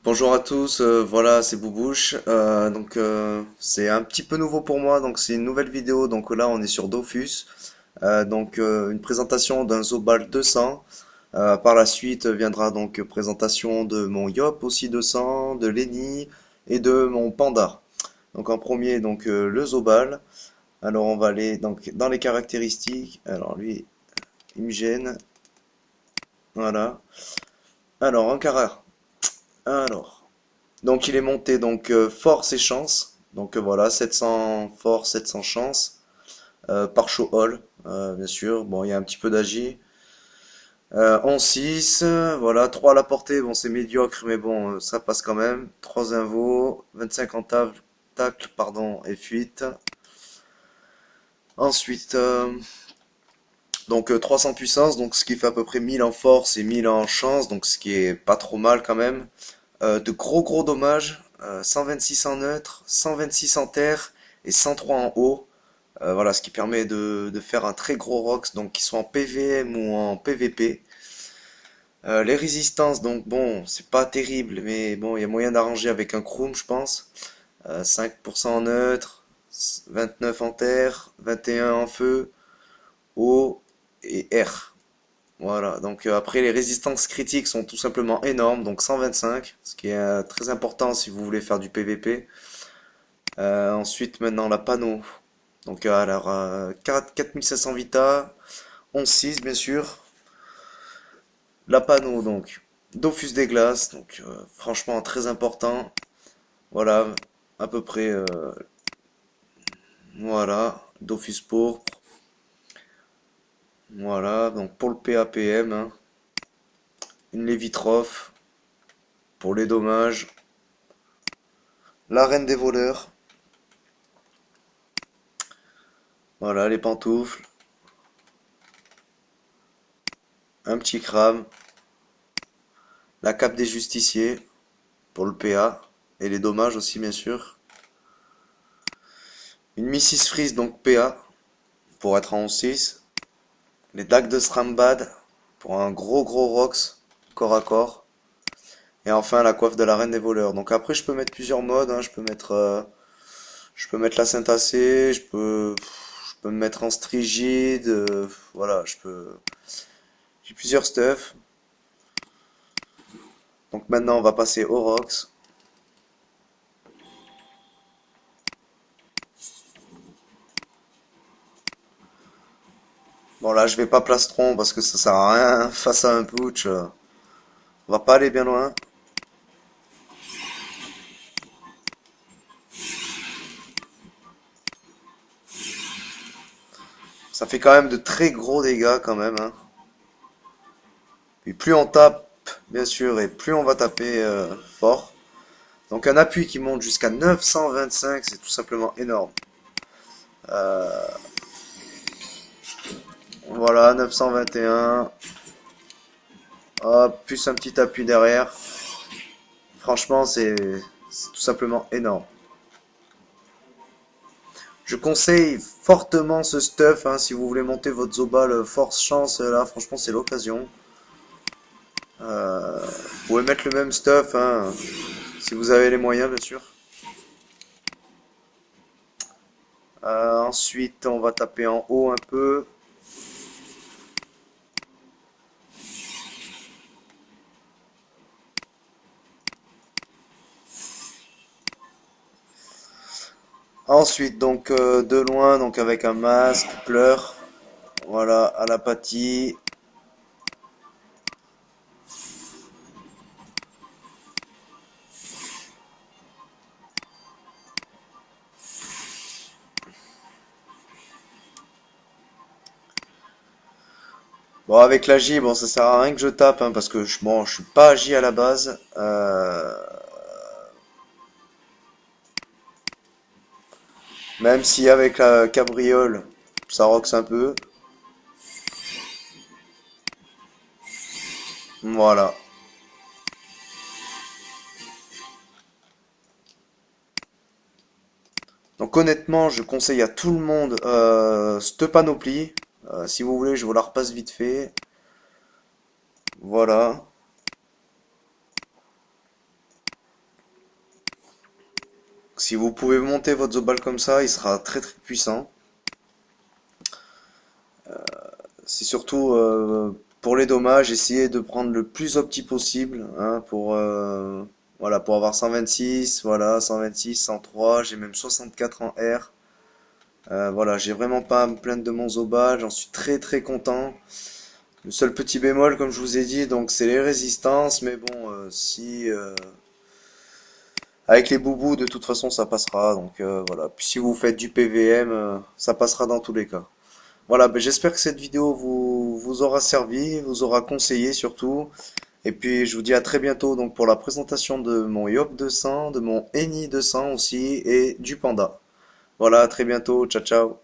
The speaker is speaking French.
Bonjour à tous, voilà c'est Boubouche. C'est un petit peu nouveau pour moi, donc c'est une nouvelle vidéo. Donc là on est sur Dofus. Une présentation d'un Zobal 200. Par la suite viendra donc présentation de mon Yop aussi 200, de Lenny et de mon Panda. Donc en premier le Zobal. Alors on va aller donc dans les caractéristiques. Alors lui il me gêne. Voilà. Alors en carré. Alors. Donc il est monté force et chance. Voilà, 700 force, 700 chance. Par show all, bien sûr. Bon, il y a un petit peu d'agi. En 6, voilà, 3 à la portée. Bon, c'est médiocre, mais bon, ça passe quand même. 3 invos, 25 en tacle, pardon, et fuite. Ensuite, 300 puissance, donc ce qui fait à peu près 1000 en force et 1000 en chance, donc ce qui est pas trop mal quand même. De gros dommages, 126 en neutre, 126 en terre et 103 en haut. Voilà, ce qui permet de faire un très gros Rox, donc qui soit en PVM ou en PVP. Les résistances, donc bon, c'est pas terrible, mais bon, il y a moyen d'arranger avec un Chrome, je pense. 5% en neutre, 29 en terre, 21 en feu, eau et air. Voilà, après les résistances critiques sont tout simplement énormes, donc 125, ce qui est très important si vous voulez faire du PVP. Ensuite maintenant la panneau, 4500 Vita, 11-6 bien sûr. La panneau donc, Dofus des glaces, franchement très important. Voilà, à peu près, voilà, Dofus pourpre. Voilà, donc pour le PAPM, hein, une Lévitrophe pour les dommages. La reine des voleurs. Voilà, les pantoufles. Un petit crâne. La cape des justiciers pour le PA. Et les dommages aussi, bien sûr. Une Mrs. Freeze, donc PA, pour être en 11-6. Les dagues de Strambad, pour un gros Rox, corps à corps. Et enfin, la coiffe de la reine des voleurs. Donc après, je peux mettre plusieurs modes, hein. Je peux mettre la Saint-Assez, je peux me mettre en Strigide. Voilà, j'ai plusieurs stuff. Donc maintenant, on va passer au Rox. Bon là je vais pas plastron parce que ça sert à rien face à un putsch. On va pas aller bien loin. Ça fait quand même de très gros dégâts quand même, hein. Puis plus on tape, bien sûr, et plus on va taper fort. Donc un appui qui monte jusqu'à 925, c'est tout simplement énorme. Euh, voilà, 921. Hop, plus un petit appui derrière. Franchement, c'est tout simplement énorme. Je conseille fortement ce stuff, hein, si vous voulez monter votre Zobal force chance, là franchement c'est l'occasion. Vous pouvez mettre le même stuff, hein, si vous avez les moyens bien sûr. Ensuite on va taper en haut un peu. Ensuite de loin, donc avec un masque, pleur. Voilà, à l'apathie. Bon, avec la J, bon, ça sert à rien que je tape, hein, parce que bon, je suis pas agi à la base. Même si avec la cabriole, ça roxe un peu. Voilà. Donc honnêtement, je conseille à tout le monde cette panoplie. Si vous voulez, je vous la repasse vite fait. Voilà. Si vous pouvez monter votre Zobal comme ça, il sera très très puissant. C'est surtout pour les dommages, essayez de prendre le plus opti possible, hein, voilà, pour avoir 126, voilà, 126, 103, j'ai même 64 en R. Voilà, j'ai vraiment pas à me plaindre de mon Zobal, j'en suis très très content. Le seul petit bémol, comme je vous ai dit, donc c'est les résistances, mais bon, si avec les boubous, de toute façon, ça passera. Donc voilà. Puis si vous faites du PVM, ça passera dans tous les cas. Voilà, ben, j'espère que cette vidéo vous aura servi, vous aura conseillé surtout. Et puis je vous dis à très bientôt donc pour la présentation de mon Yop 200, de mon Eni 200 aussi et du Panda. Voilà, à très bientôt, ciao ciao.